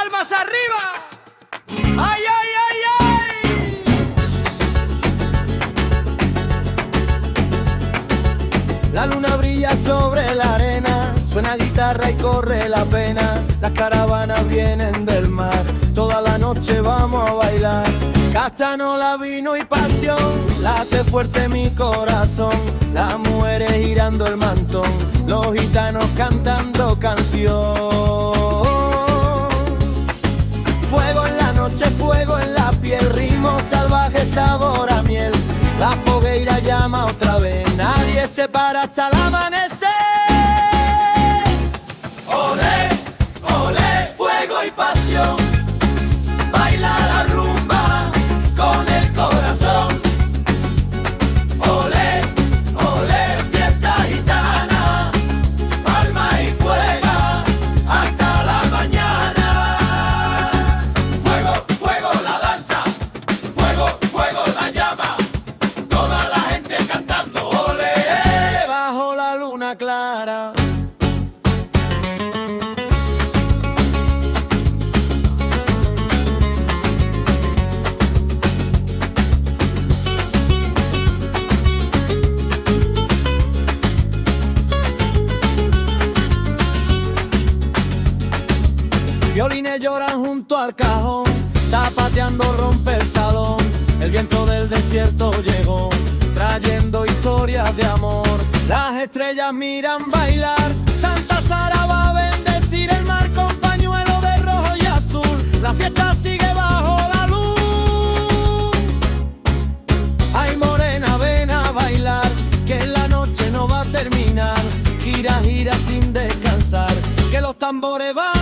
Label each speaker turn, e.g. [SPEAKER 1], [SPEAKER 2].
[SPEAKER 1] ¡Palmas arriba! ¡Ay, ay, ay, ay!
[SPEAKER 2] La luna brilla sobre la arena, suena guitarra y corre la pena. Las caravanas vienen del mar, toda la noche vamos a bailar. Castanola, vino y pasión, late fuerte mi corazón. Las mujeres girando el mantón, los gitanos cantando canción. Fuego en la noche, fuego en la piel, ritmo salvaje, sabor a miel. La fogueira llama otra vez, nadie se para hasta el amanecer. Olé, olé, fuego y pasión, baila la rumba con el corazón. Olé, olé, fiesta gitana, palma y fuego hasta la mañana. Fuego, fuego la danza, fuego, fuego la llama. Toda la gente cantando olé, bajo la luna clara. Violines lloran junto al cajón, zapateando rompe el salón. El viento del desierto llegó, trayendo historias de amor. Las estrellas miran bailar, Santa Sara va a bendecir el mar con pañuelo de rojo y azul. La fiesta sigue bajo la luz. Ay, morena, ven a bailar, que la noche no va a terminar. Gira, gira sin descansar, que los tambores van